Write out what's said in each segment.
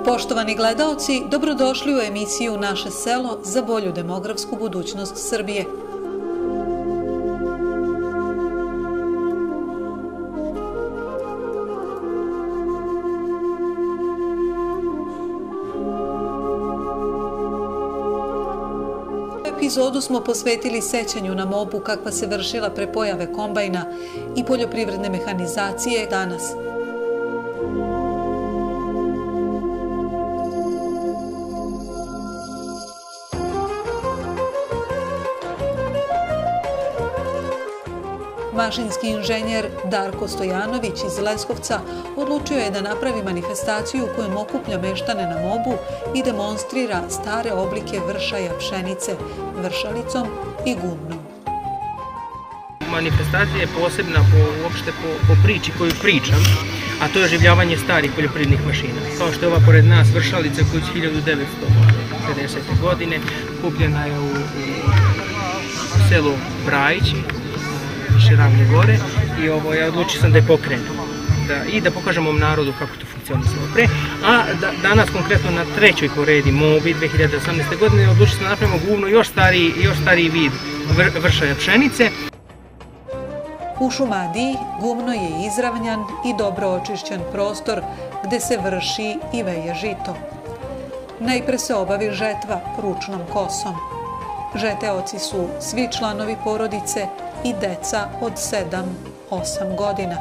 Poštovani gledaoci, dobrodošli u emisiju Naše selo za bolju demografsku budućnost Srbije. Epizodu smo posvetili sećanju na mobu kakva se vršila pre pojave kombajna i poljoprivredne mehanizacije danas. Mašinski inženjer Darko Stojanović iz Leskovca odlučio je da napravi manifestaciju kojom okuplja meštane na mobu i demonstrira stare oblike vršaja pšenice, vršalicom i gumnom. Manifestacija je posebna uopšte po priči koju pričam, a to je oživljavanje starih poljoprivrednih mašina. Kao što je ova pored nas vršalica koja je 1950. godine kupljena je u selu Brajići, Ravne gore, i ja odlučio sam da je pokrenem i da pokažem ovom narodu kako to funkcionisalo pre. A danas konkretno na trećoj po redi mobi 2018. godine odlučio sam da napravimo guvno još stariji vid vršaja pšenice. U Šumadiji gumno je izravnjan i dobro očišćen prostor gde se vrši i veje žito. Najpre se obavi žetva ručnom kosom. Žeteoci su svi članovi porodice i deca od 7-8 godina.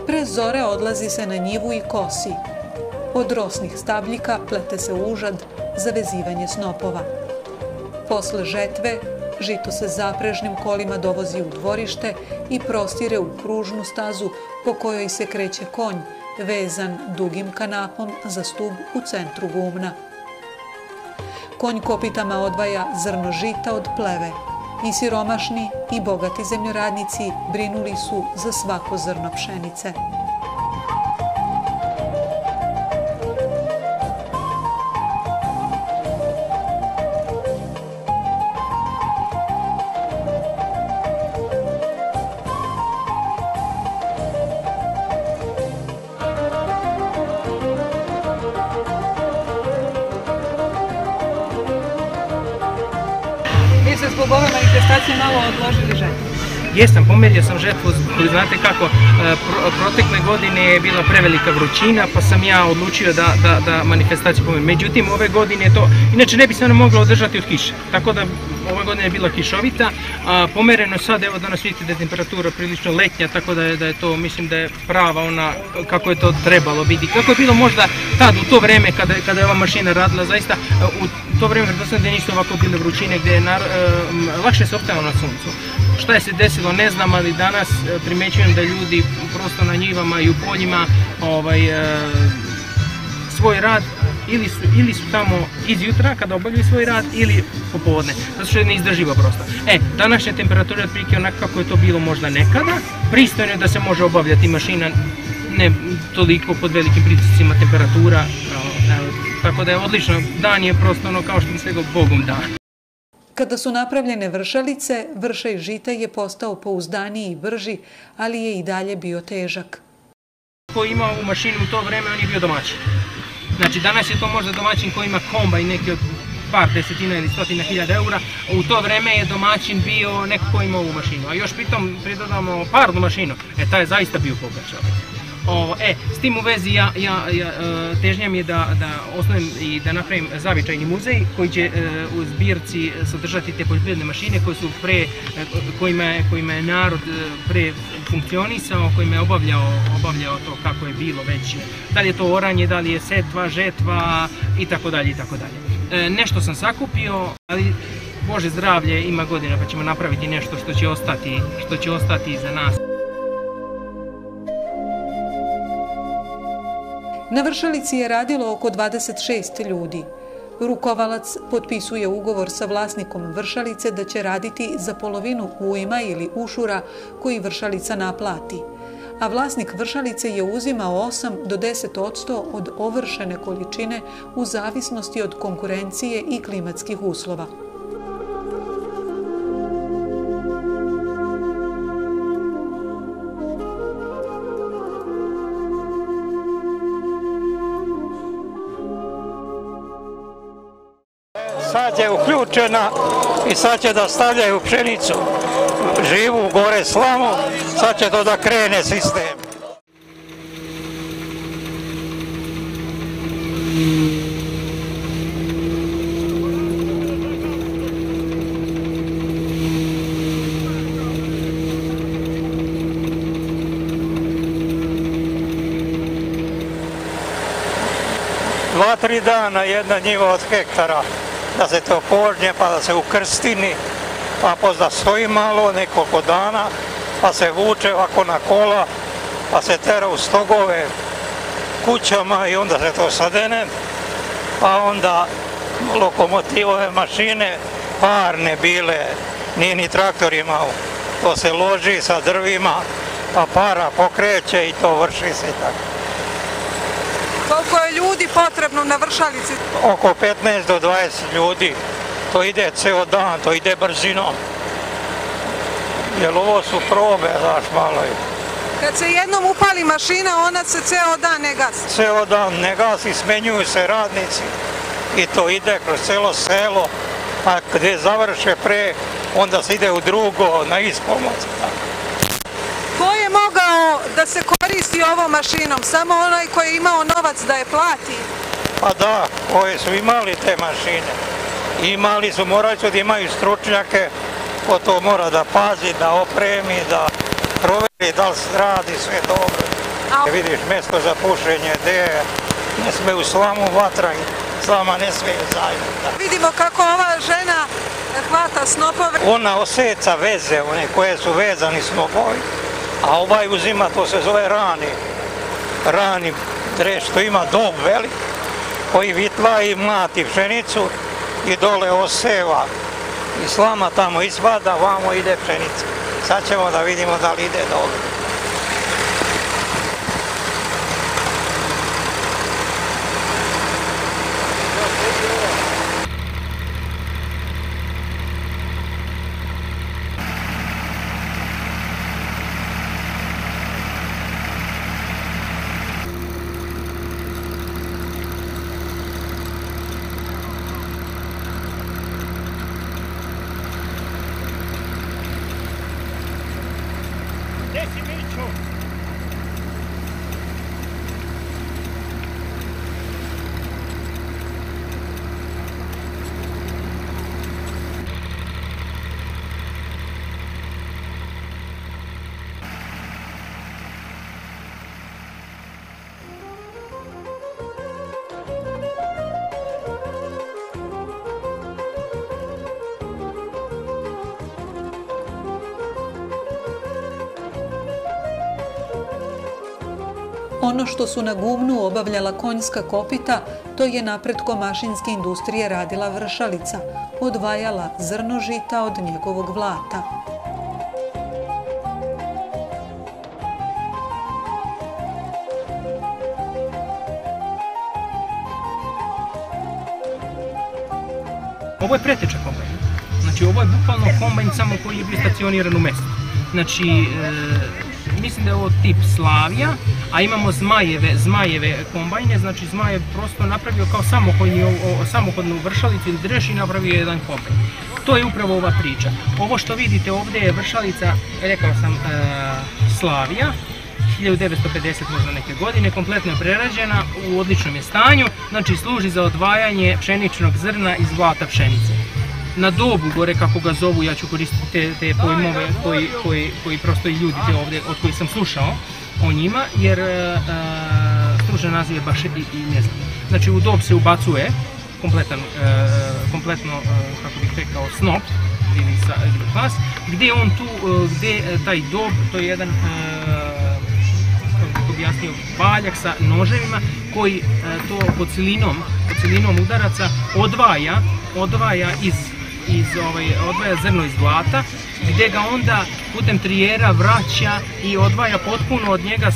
Pre zore odlazi se na njivu i kosi. Od rosnih stabljika plete se užad za vezivanje snopova. Posle žetve, žito se zaprežnim kolima dovozi u dvorište i prostire u kružnu stazu po kojoj se kreće konj, vezan dugim kanapom za stub u centru gumna. Konj kopitama odvaja zrno žita od pleve. I siromašni i bogati zemljoradnici brinuli su za svako zrno pšenice. Zbog ove manifestacije malo odložili žetvu? Jesam, pomerio sam žetvu, znate kako, protekle godine je bila prevelika vrućina, pa sam ja odlučio da manifestaciju pomerim. Međutim, ove godine to, inače ne bi se ona mogla održati od kiše, tako da ove godine je bila kišovita, a pomereno sad, evo danas vidite da je temperatura prilično letnja, tako da je to, mislim da je prava ona, kako je to trebalo biti. Kako je bilo možda tad, u to vreme kada je ova mašina radila, zaista, u to vreme da nisu ovako bile vrućine, gdje je lakše se optajalo na suncu. Šta je se desilo, ne znam, ali danas primećujem da ljudi prosto na njivama i u poljima svoj rad ili su tamo izjutra kada obavljaju svoj rad ili popodne, zato što je neizdrživa prosto. Današnja temperatura je otprilike onako kako je to bilo možda nekada, pristojno je da se može obavljati mašina, ne toliko pod velikim pritiscima temperatura, tako da je odlično, dan je prosto ono kao što bi svega Bogom dan. Kada su napravljene vršalice, vršaj žita je postao pouzdaniji i brži, ali je i dalje bio težak. Ko je imao u mašini u to vreme, on je bio domaćin. Znači danas je to možda domaćin koji ima komba i neki od par desetina ili stotina hiljada eura, u to vreme je domaćin bio neko ko ima ovu mašinu. A još pritom pridodamo parnu mašinu, taj je zaista bio bogat čovjek. S tim u vezi težnja mi je da osnovim i da napravim zavičajni muzej koji će u zbirci sadržati te poljoprivredne mašine kojima je narod pre funkcionisao, kojima je obavljao to kako je bilo već. Da li je to oranje, da li je setva, žetva itd. Nešto sam sakupio, ali Bože zdravlje, ima godina pa ćemo napraviti nešto što će ostati iza nas. Na vršalici je radilo oko 26 ljudi. Rukovalac potpisuje ugovor sa vlasnikom vršalice da će raditi za polovinu ujma ili ušura koji vršalica naplati, a vlasnik vršalice je uzimao 8 do 10% od ovršene količine u zavisnosti od konkurencije i klimatskih uslova. Sad je uključena i sad će da stavljaju pšenicu živu gore slamu, sad će to da krene sistem. Dva, tri dana jedna njiva od hektara da se to požnje, pa da se ukrstini, pa pozda stoji malo nekoliko dana, pa se vuče ovako na kola, pa se tera u stogove kućama i onda se to sadene, pa onda lokomotivove mašine, parne bile, nije ni traktor imao, to se loži sa drvima, pa para pokreće i to vrši se i tako. Koliko je ljudi potrebno na vršalici? Oko 15 do 20 ljudi. To ide ceo dan, to ide brzinom. Jer ovo su probe, znaš, malo je. Kad se jednom upali mašina, ona se ceo dan ne gasi? Ceo dan ne gasi, smenjuju se radnici i to ide kroz celo selo, a gdje završe pre, onda se ide u drugo, na ispomoć. Ko je mogao da se koristi ovom mašinom? Samo onaj koji je imao novac da je plati? Pa da, koji su imali te mašine. Imali su, morali su da imaju stručnjake, ko to mora da pazi, da opremi, da proveri da li radi sve dobro. Vidiš, mjesto za pušenje, gdje ne sme u slamu vatra i slama ne sme zajedno. Vidimo kako ova žena hvata snopove. Ona oseca veze, one koje su vezani snopovi, a ovaj uzima, to se zove rani. Rani dreš, to ima dob velik, koji vitla i mlati pšenicu i dole oseva. I slama tamo izvada, vamo ide pšenica. Sad ćemo da vidimo da li ide dobro. Ono što su na gumnu obavljala konjska kopita, to je napretko mašinske industrije radila vršalica, odvajala zrno žita od njegovog vlata. Ovo je preteča kombajn. Znači ovo je bukvalno kombajn samo koji je bio stacioniran u mestu. Znači, mislim da je ovo tip Slavija, a imamo Zmajeve kombajne, znači Zmajev prosto napravio kao samohodnu vršalicu ili dreš i napravio jedan kombajn. To je upravo ova priča. Ovo što vidite ovdje je vršalica, rekao sam, Slavija, 1950 možda neke godine, kompletno je prerađena, u odličnom je stanju, znači služi za odvajanje pšeničnog zrna iz vlata pšenice. Na dobu, gore kako ga zovu, ja ću koristiti te pojmove koji prosto i ljudi te ovdje, od kojih sam slušao o njima, jer stručan naziv je baš i ne znam. Znači u dob se ubacuje kompletno, kako bih rekao, snop ili klas, gdje on tu, gdje taj dob, to je jedan, kako bih jasnio, valjak sa noževima koji to pod cilinom udaraca odvaja zrno iz vlata, gdje ga onda putem trijera vraća i odvaja potpuno od njega,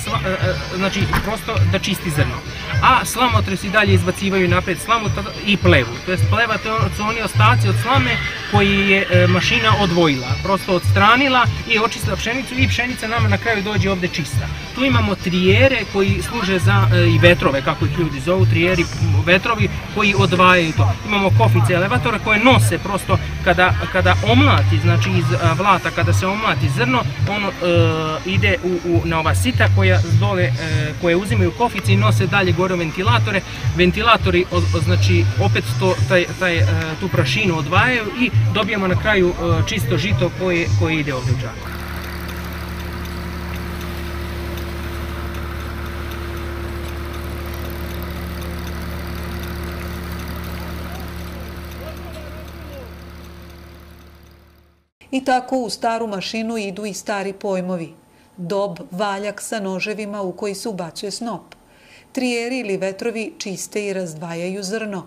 znači prosto da čisti zrno. A slamotres i dalje izbacivaju naprijed slamu i plevu. To jest pleva, to su oni ostaci od slame koji je mašina odvojila, prosto odstranila i očistila pšenicu i pšenica nama na kraju dođe ovdje čista. Tu imamo trijere koji služe za i vetrove, kako ih ljudi zovu, trijeri, vetrovi koji odvajaju to. Imamo kofice elevatore koje nose prosto kada omlati, znači iz vlata, kada se omlati zrno, ono ide na ova sita koja dole, koje uzimaju kofice i nose dalje gore ventilatore. Ventilatori znači opet tu prašinu odvajaju i dobijemo na kraju čisto žito koje ide ovdje u džak. I tako u staru mašinu idu i stari pojmovi. Dob, valjak sa noževima u koji se ubacuje snop. Trijeri ili vetrovi čiste i razdvajaju zrno.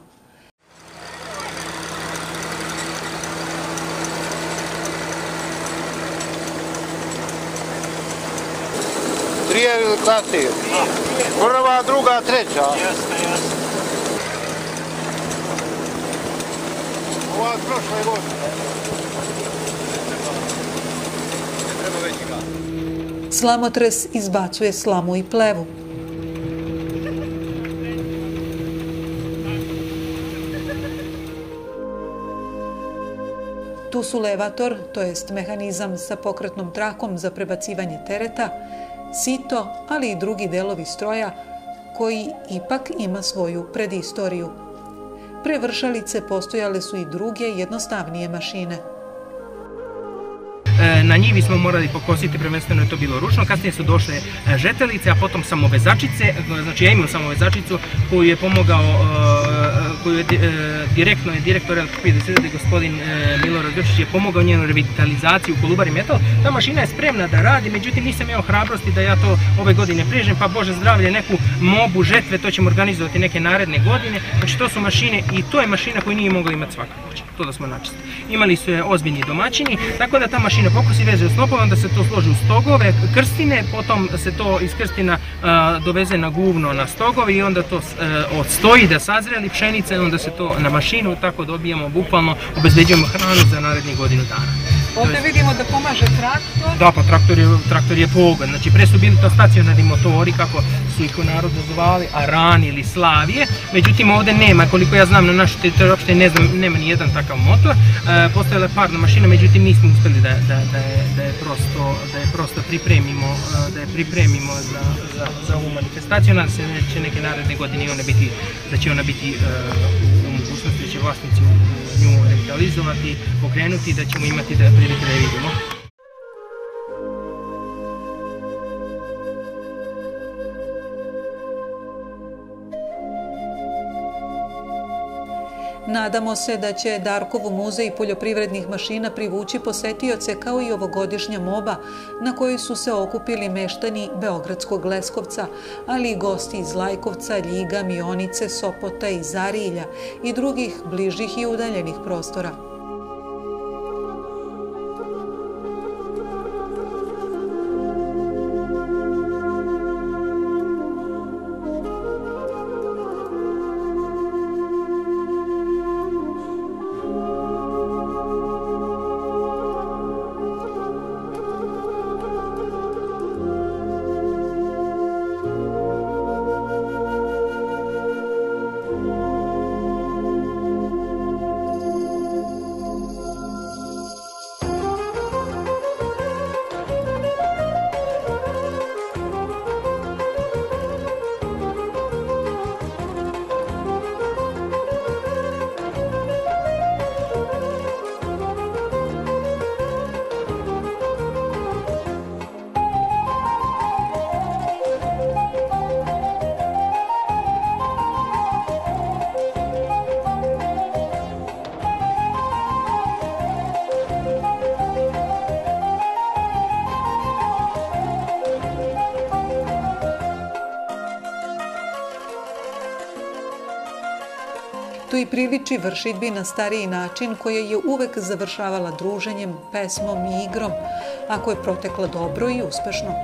Trijeri ili klasir? Prva, druga, treća. Ova je prošle godine. Slamotres izbacuje slamu i plevu. Tu su levator, to jest mehanizam sa pokretnom trakom za prebacivanje tereta, sito, ali i drugi delovi stroja koji ipak ima svoju predistoriju. Pre vršalice postojale su i druge jednostavnije mašine. Na njivi smo morali pokositi, prvenstveno je to bilo ručno, kasnije su došle žetelice, a potom samovezačice, znači ja imam samovezačicu koju je pomogao, koju je direktno direktor LP50, gospodin Milorad Grčić je pomogao njenu revitalizaciju u Kolubari Metal. Ta mašina je spremna da radi, međutim nisam imao hrabrosti da ja to ove godine prežem, pa Bože zdravlje, neku mobu, žetve, to ćemo organizovati neke naredne godine. Znači to su mašine i to je mašina koju nije mogla imati svaka kuća, to da smo načisto. Imali su je ozbiljni domaćini, tako da ta mašina pokosi, veže u snopove, onda se to složi u stogove, krstine, potom se to iz krstina doveze na guvno na stogove i onda to odstoji da sazreli pšenice, onda se to na mašinu, tako dobijemo, bukvalno obezbeđujemo hranu za narednih godinu dana. Ovdje vidimo da pomaže traktor. Da, pa traktor je pogon. Znači, pre su bili to stacionarni motori, kako su ih u narodu zvali, Aran ili Slavije. Međutim, ovdje nema, koliko ja znam, na našoj teritoriji uopšte ne znam, nema ni jedan takav motor. Postojala je parna mašina, međutim, nismo uspeli da je prosto pripremimo za ovu manifestaciju. Nadam se da će neke naredne godine da će ona biti u mogućnosti, da će vlasnici nju revitalizovati, pokrenuti, da ćemo imati prilike da je vidimo. Nadamo se da će Darkov muzej poljoprivrednih mašina privući posetioce kao i ovogodišnja moba na kojoj su se okupili meštani Beogradskog Leskovca, ali i gosti iz Lajkovca, Ljiga, Mionice, Sopota i Zarilja i drugih bližih i udaljenih prostora. Tu i priliči vršidbi na stariji način koja je uvek završavala druženjem, pesmom i igrom, ako je protekla dobro i uspešno.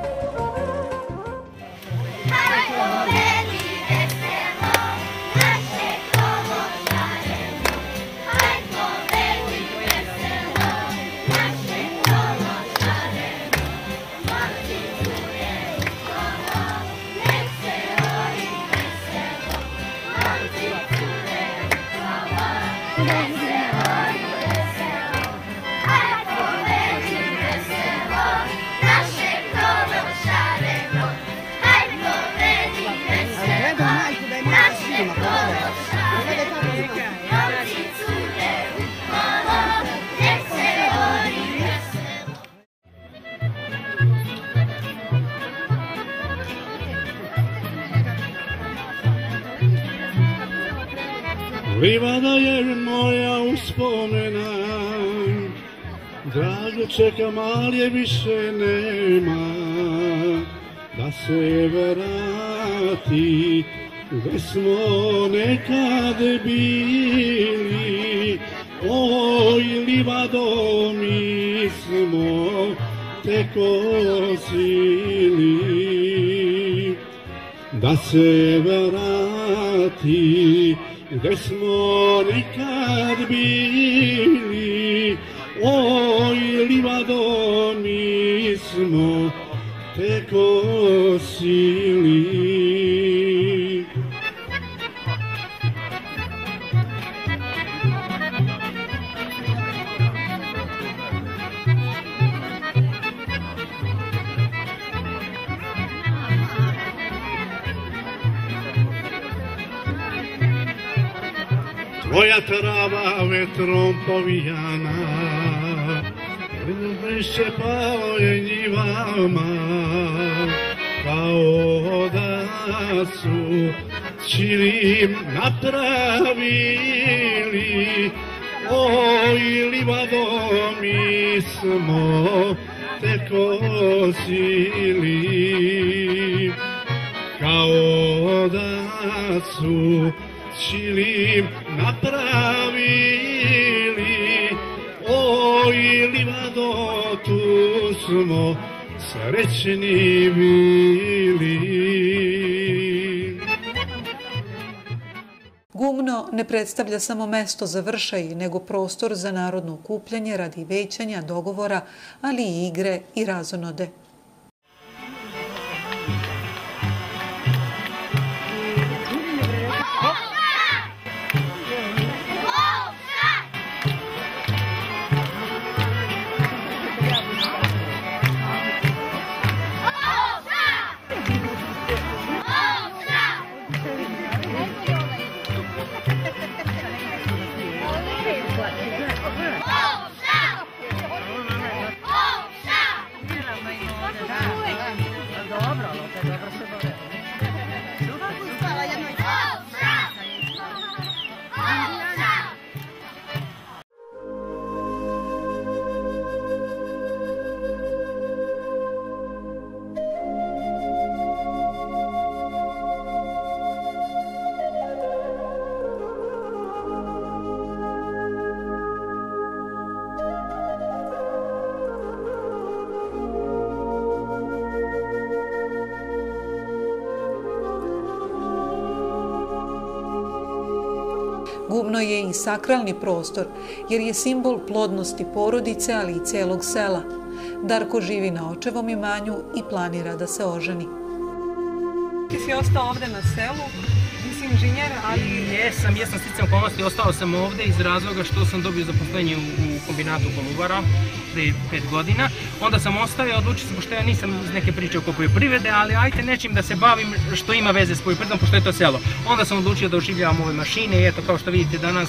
livada je moja uspomena, drago čekam, ali je više nema, da se vrati gde smo nekad bili. Oj, livado, mi smo te kosili, da se vrati gde smo nekad bili. Oj, livado, mi smo te kosili. Tvoja trava vetrom povijana, lišće pao je njivama, kao da su čilim napravili. Oj, livado, mi smo te kosili, kao da su čilim napravili. Oj, livado, tu smo srećni bili. Gumno ne predstavlja samo mesto za vršaj, nego prostor za narodno okupljanje radi većanja, dogovora, ali i igre i razonode. Gumno je i sakralni prostor, jer je simbol plodnosti porodice, ali i celog sela. Darko živi na očevom imanju i planira da se oženi. Ti si ostao ovde na selu, ti si inženjer, ali... Jesam sticam okolnosti, ostao sam ovde iz razloga što sam dobio zaposlenje u kombinatu Kolubara prije 5 godina. Onda sam ostao i odlučio sam, pošto ja nisam iz neke priče oko poljoprivrede, ali ajte nečim da se bavim što ima veze s poljoprivredom, pošto je to selo. Onda sam odlučio da oživljavam ove mašine i eto, kao što vidite danas,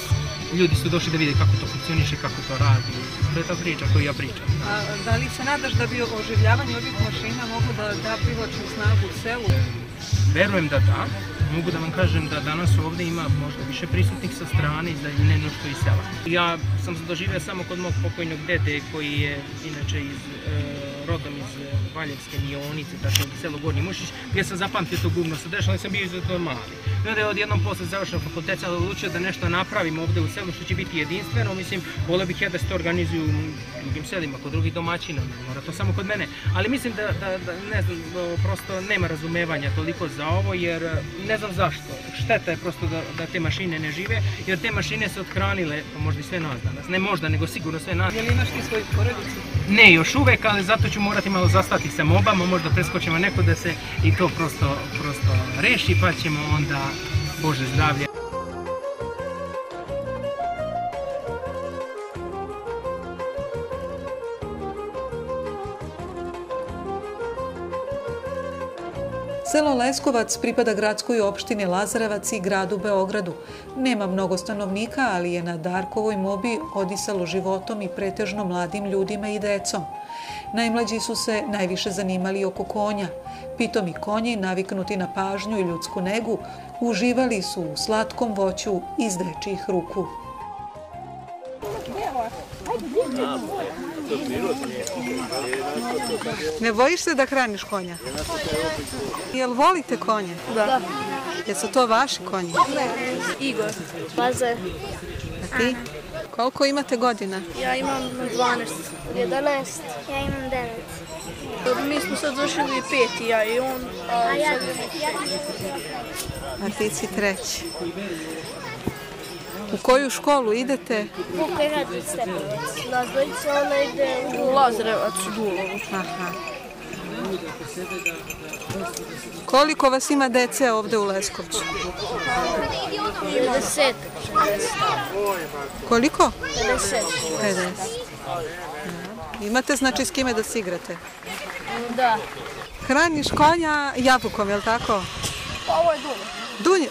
ljudi su došli da vide kako to funkcioniše, kako to radi. To je ta priča koju ja pričam. A da li se nadaš da bi oživljavanje ovih mašina moglo da da privlačnu snagu u selu? Verujem da da. Mogu da vam kažem da danas ovde ima možda više prisutnih sa strane iz daljine nego što iz sela. Ja sam se doživio samo kod mog pokojnog dede koji je inače rodom iz Valjevske Mionice, dakle selo Gornji Mušić, gdje sam zapamtio to gumno se dešalo i sam bio izuzetno mali. I onda je odjednom posle završenog fakulteta odlučio da nešto napravim ovde u selu što će biti jedinstveno. Mislim, volio bih ja da se to organizuju u drugim selima, kod drugih domaćina, mora to samo kod mene. Ali mislim da ne znam, prosto nema razumevanja toliko za ovo, jer ne znam zašto. Šteta je prosto da te mašine ne žive, jer te mašine se othranile, pa možda i sve nas danas. Ne možda, nego sigurno sve nas. Je li imaš ti svoju porodicu? Ne, još uvek, ali zato ću morati malo zastati sa mobama, možda preskočimo neko da se i to prosto reši, pa ćemo onda, Bože zdravlje. Selo Leskovac pripada gradskoj opštini Lazarevac i gradu Beogradu. Nema mnogo stanovnika, ali je na Darkovoj mobi odisalo životom i pretežno mladim ljudima i decom. Najmlađi su se najviše zanimali oko konja. Pitomi konji, naviknuti na pažnju i ljudsku negu, uživali su u slatkom voću iz dečijih ruku. Ne bojiš se da hraniš konja? Jel volite konje? Da. Jesu to vaši konji? Igor. Lazar. A ti? Koliko imate godina? Ja imam 12. 11. Ja imam 9. Mi smo sad završili 5, ja i on. A ti si 3. U koju školu idete? Vuka i Radvić Stepovac. Nas dvojica, ona ide u Lazarevac u Dulovu. Aha. Koliko vas ima dece ovde u Leskovcu? 50. Koliko? 50. 50. Imate znači s kime da se igrate? Da. Hraniš konja jabukom, je li tako? Ovo je Dunja.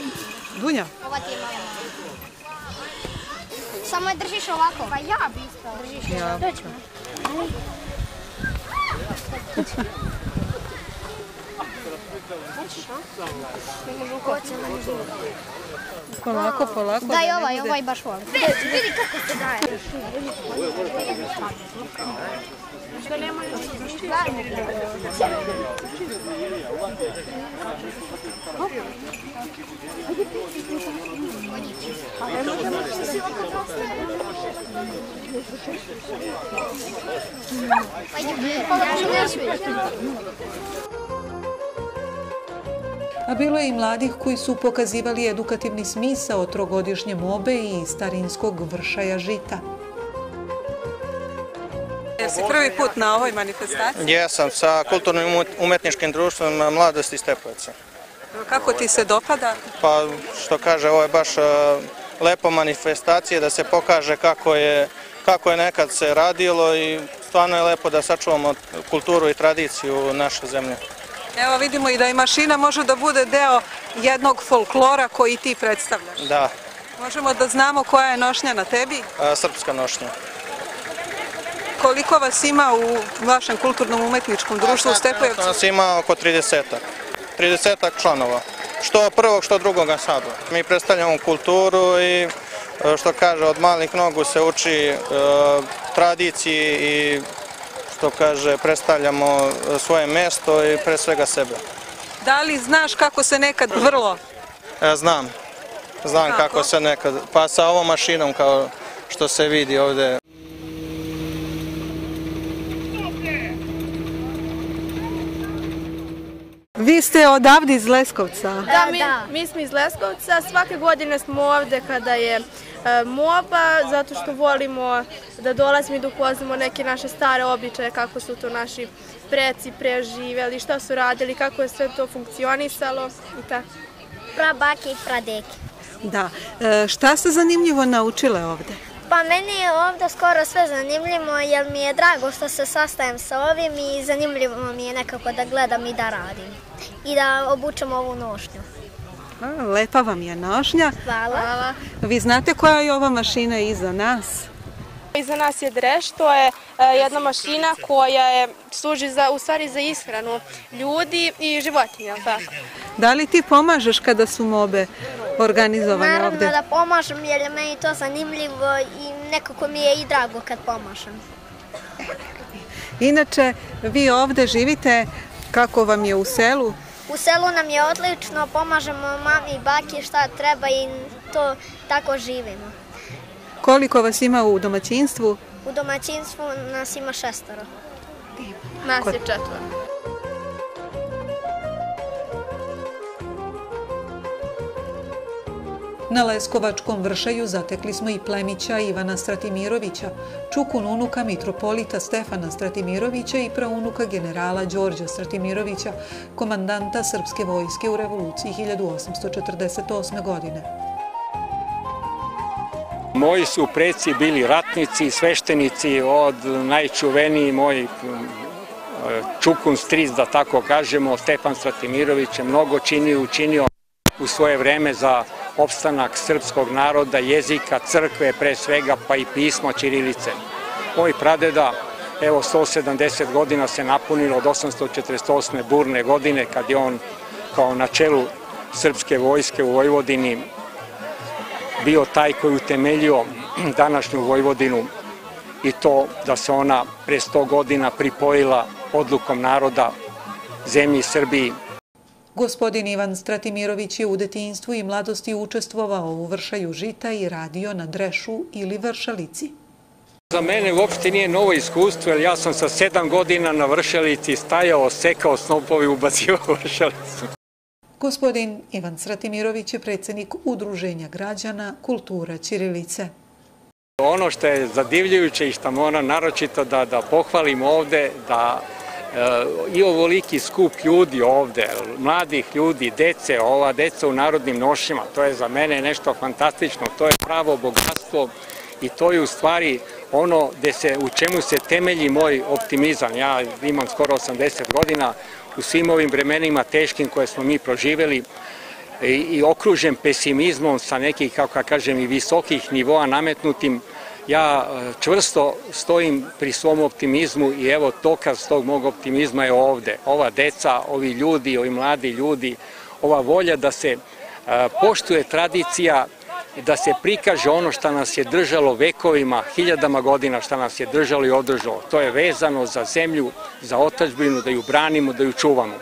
Dunja? Ova ti je mala. Samo je držiš ovako. Pa ja bi isto. Držiš ovako. Polako, polako. Daj ovaj baš volim. Vidi kako se daje. A bilo je i mladih koji su pokazivali edukativni smisao trogodišnje mobe i starinskog vršaja žita. Jesi prvi put na ovoj manifestaciji? Jesam, sa kulturnim umetničkim društvom Mladosti Stepovaca. Kako ti se dopada? Pa što kaže, ovo je baš lepa manifestacija da se pokaže kako je nekad se radilo i stvarno je lepo da sačuvamo kulturu i tradiciju naše zemlje. Evo vidimo i da i mašina može da bude deo jednog folklora koji ti predstavljaš. Da. Možemo da znamo koja je nošnja na tebi? Srpska nošnja. Koliko vas ima u vašem kulturnom umetničkom društvu u Stepojevcu? Nas ima oko 30-ak. 30-ak članova. Što prvog, što drugog ansambla. Mi predstavljamo kulturu i što kaže, od malih nogu se uči tradiciji i što kaže, predstavljamo svoje mesto i pre svega sebe. Da li znaš kako se nekad vrlo? Znam. Znam kako se nekad, pa sa ovom mašinom kao što se vidi ovde. Vi ste odavde iz Leskovca? Da, mi smo iz Leskovca. Svake godine smo ovde kada je moba, zato što volimo da dolazimo i da upoznamo neke naše stare običaje, kako su to naši preci preživjeli, šta su radili, kako je sve to funkcionisalo i tako. Prabake i pradeke. Da. Šta ste zanimljivo naučile ovde? Pa meni je ovdje skoro sve zanimljivo jer mi je drago što se sastajem sa ovim i zanimljivo mi je nekako da gledam i da radim. I da obučem ovu nošnju. Lepa vam je nošnja. Hvala. Vi znate koja je ova mašina iza nas? Iza nas je dreš, to je jedna mašina koja služi u stvari za ishranu ljudi i životinja. Tako. Da li ti pomažeš kada su mobe organizovane ovde? Naravno da pomažem jer je meni to zanimljivo i nekako mi je i drago kad pomažem. Inače, vi ovde živite, kako vam je u selu? U selu nam je odlično, pomažemo mami i baki šta treba i to tako živimo. Koliko vas ima u domaćinstvu? U domaćinstvu nas ima 6. Nas je 4. Na Leskovačkom vršaju zatekli smo i plemića Ivana Stratimirovića, čukun unuka mitropolita Stefana Stratimirovića i praunuka generala Đorđa Stratimirovića, komandanta Srpske vojske u revoluciji 1848. godine. Moji su preci bili ratnici, sveštenici, od najčuveniji moj čukun stric, da tako kažemo, Stefan Stratimirović je mnogo učinio u svoje vreme za opstanak srpskog naroda, jezika, crkve pre svega, pa i pisma ćirilice. Moj pradeda, evo 170 godina se napunilo od 848. burne godine, kad je on kao na čelu srpske vojske u Vojvodini bio taj koji utemeljio današnju Vojvodinu i to da se ona pre 100 godina pripojila odlukom naroda zemlji Srbiji. Gospodin Ivan Stratimirović je u detinjstvu i mladosti učestvovao u vršaju žita i radio na drešu ili vršalici. Za mene uopšte nije novo iskustvo, jer ja sam sa 7 godina na vršalici stajao, sekao snopove i ubacivao vršalicu. Gospodin Ivan Stratimirović je predsjednik Udruženja građana Kultura ćirilice. Ono što je zadivljujuće i što moram naročito da pohvalim ovde, da i ovoliki skup ljudi ovde, mladih ljudi, dece, ova deca u narodnim nošnjama, to je za mene nešto fantastično, to je pravo bogatstvo i to je u stvari ono u čemu se temelji moj optimizam. Ja imam skoro 80 godina, u svim ovim vremenima teškim koje smo mi proživjeli i okružen pesimizmom sa nekih, kako kažem, i visokih nivoa nametnutim, ja čvrsto stojim pri svom optimizmu i evo dokaz tog mog optimizma je ovde. Ova deca, ovi ljudi, ovi mladi ljudi, ova volja da se poštuje tradicija, da se prikaže ono što nas je držalo vekovima, hiljadama godina, što nas je držalo i održalo. To je vezano za zemlju, za otadžbinu, da ju branimo, da ju čuvamo.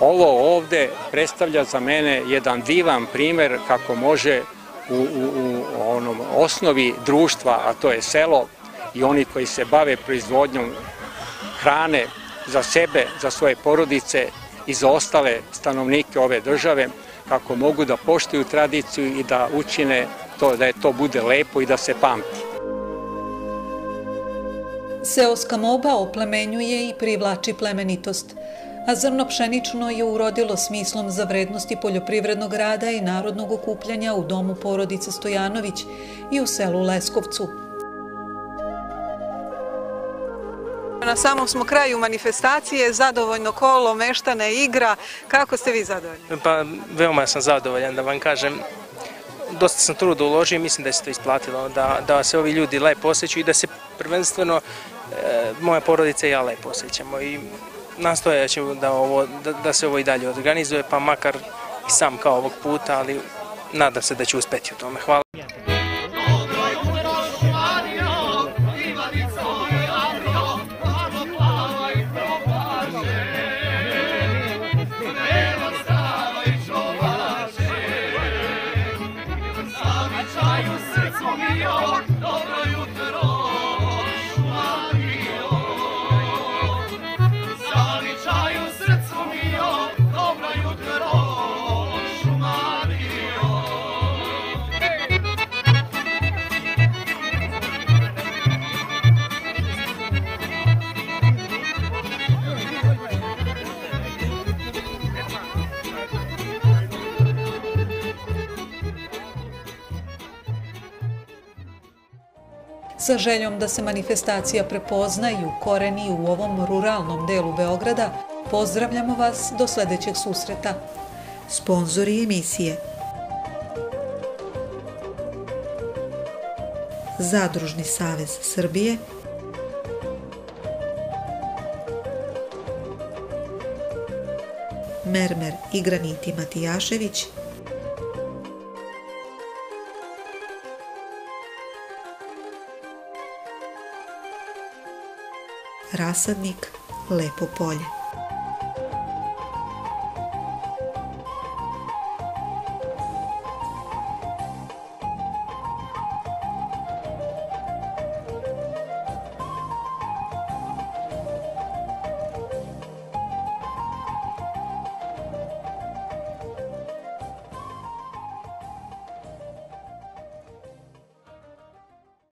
Ovo ovde predstavlja za mene jedan divan primer kako može u onom osnovi društva, a to je selo i oni koji se bave proizvodnjom hrane za sebe, za svoje porodice i za ostale stanovnike ove države, kako mogu da poštuju tradiciju i da učine to da to bude lepo i da se pamti. Seoska moba oplemenjuje i privlači plemenitost, a zrno pšenično je urodilo smislom za vrednosti poljoprivrednog rada i narodnog okupljanja u domu porodice Stojanović i u selu Leskovcu. Na samom smo kraju manifestacije, zadovoljno kolo, meštane, igra. Kako ste vi zadovoljni? Pa veoma sam zadovoljan, da vam kažem. Dosta sam truda uložio i mislim da se to isplatilo, da se ovi ljudi lepo osjećaju i da se prvenstveno moja porodica i ja lepo osjećamo. I nastojat ću da se ovo i dalje organizuje, pa makar i sam kao ovog puta, ali nadam se da ću uspeti u tome. Hvala. Sa željom da se manifestacija prepozna i ukoreni u ovom ruralnom delu Beograda, pozdravljamo vas do sljedećeg susreta. Sponzori emisije: Zadružni savez Srbije, Mermer i Graniti Matijašević, Rasadnik Lepo polje.